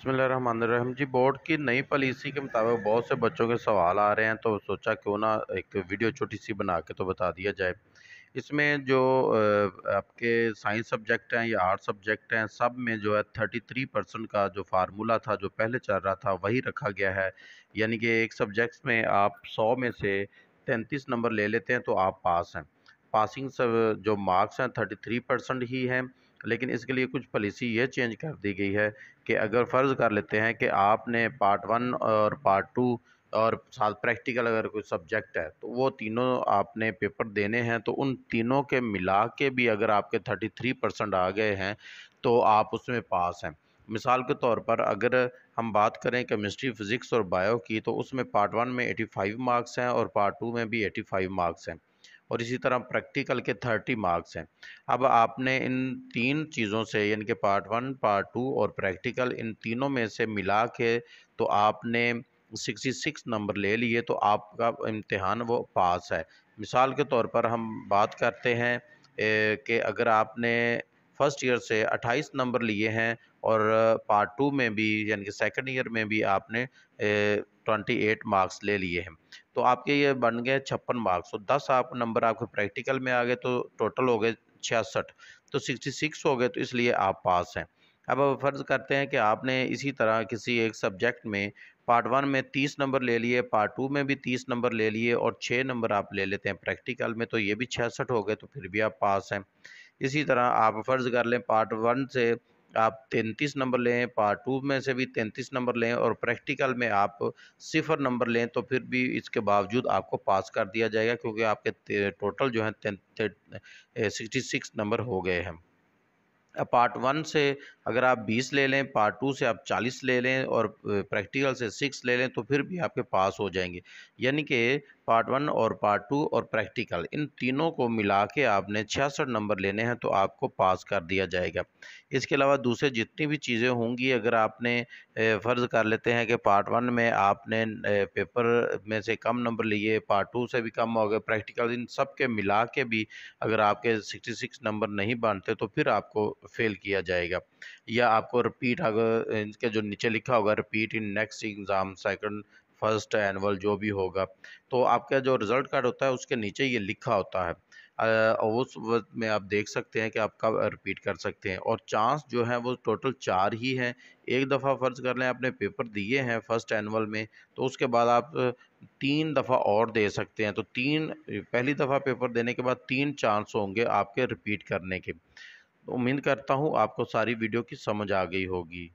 बिस्मिल्लाहिर्रहमानिर्रहीम जी। बोर्ड की नई पॉलिसी के मुताबिक बहुत से बच्चों के सवाल आ रहे हैं, तो सोचा क्यों ना एक वीडियो छोटी सी बना के तो बता दिया जाए। इसमें जो आपके साइंस सब्जेक्ट हैं या आर्ट सब्जेक्ट हैं, सब में जो है 33% का जो फार्मूला था जो पहले चल रहा था वही रखा गया है। यानी कि एक सब्जेक्ट्स में आप 100 में से 33 नंबर ले लेते हैं तो आप पास हैं। पासिंग सब जो मार्क्स हैं 33% ही हैं। लेकिन इसके लिए कुछ पॉलिसी ये चेंज कर दी गई है कि अगर फ़र्ज़ कर लेते हैं कि आपने पार्ट 1 और पार्ट 2 और साथ प्रैक्टिकल अगर कोई सब्जेक्ट है तो वो तीनों आपने पेपर देने हैं, तो उन तीनों के मिला के भी अगर आपके 33% आ गए हैं तो आप उसमें पास हैं। मिसाल के तौर पर अगर हम बात करें केमिस्ट्री, फ़िज़िक्स और बायो की, तो उसमें पार्ट 1 में 85 मार्क्स हैं और पार्ट 2 में भी 85 मार्क्स हैं और इसी तरह प्रैक्टिकल के 30 मार्क्स हैं। अब आपने इन तीन चीज़ों से यानी कि पार्ट 1, पार्ट 2 और प्रैक्टिकल, इन तीनों में से मिला के तो आपने 66 नंबर ले लिए तो आपका इम्तिहान वो पास है। मिसाल के तौर पर हम बात करते हैं कि अगर आपने फर्स्ट ईयर से 28 नंबर लिए हैं और पार्ट 2 में भी यानी कि सेकंड ईयर में भी आपने 28 मार्क्स ले लिए हैं, तो आपके ये बन गए 56 मार्क्स। तो 10 आप नंबर आपके प्रैक्टिकल में आ गए तो टोटल हो गए 66, तो 66 हो गए, तो इसलिए आप पास हैं। अब फ़र्ज़ करते हैं कि आपने इसी तरह किसी एक सब्जेक्ट में पार्ट 1 में 30 नंबर ले लिए, पार्ट 2 में भी 30 नंबर ले लिए और 6 नंबर आप ले लेते हैं प्रैक्टिकल में, तो ये भी 66 हो गए, तो फिर भी आप पास हैं। इसी तरह आप फ़र्ज़ कर लें पार्ट 1 से आप 33 नंबर लें, पार्ट 2 में से भी 33 नंबर लें और प्रैक्टिकल में आप 0 नंबर लें, तो फिर भी इसके बावजूद आपको पास कर दिया जाएगा, क्योंकि आपके टोटल जो है 66 नंबर हो गए हैं। पार्ट 1 से अगर आप 20 ले लें, पार्ट 2 से आप 40 ले लें और प्रैक्टिकल से 6 ले लें, तो फिर भी आपके पास हो जाएंगे। यानी कि पार्ट 1 और पार्ट 2 और प्रैक्टिकल, इन तीनों को मिला के आपने 66 नंबर लेने हैं तो आपको पास कर दिया जाएगा। इसके अलावा दूसरे जितनी भी चीज़ें होंगी, अगर आपने फ़र्ज़ कर लेते हैं कि पार्ट 1 में आपने पेपर में से कम नंबर लिए, पार्ट 2 से भी कम हो गए, प्रैक्टिकल, इन सब के मिला के भी अगर आपके 66 नंबर नहीं बनते तो फिर आपको फेल किया जाएगा। या आपको रिपीट, अगर इनके जो नीचे लिखा होगा repeat in next exam second, first annual जो भी होगा, तो आपका जो रिज़ल्ट कार्ड होता है उसके नीचे ये लिखा होता है। उस वक़्त में आप देख सकते हैं कि आप कब रिपीट कर सकते हैं और चांस जो है वो टोटल 4 ही हैं। एक दफ़ा फ़र्ज़ कर लें आपने पेपर दिए हैं फर्स्ट एनुअल में, तो उसके बाद आप 3 दफ़ा और दे सकते हैं। तो 3 पहली दफ़ा पेपर देने के बाद 3 चांस होंगे आपके रिपीट करने के। तो उम्मीद करता हूँ आपको सारी वीडियो की समझ आ गई होगी।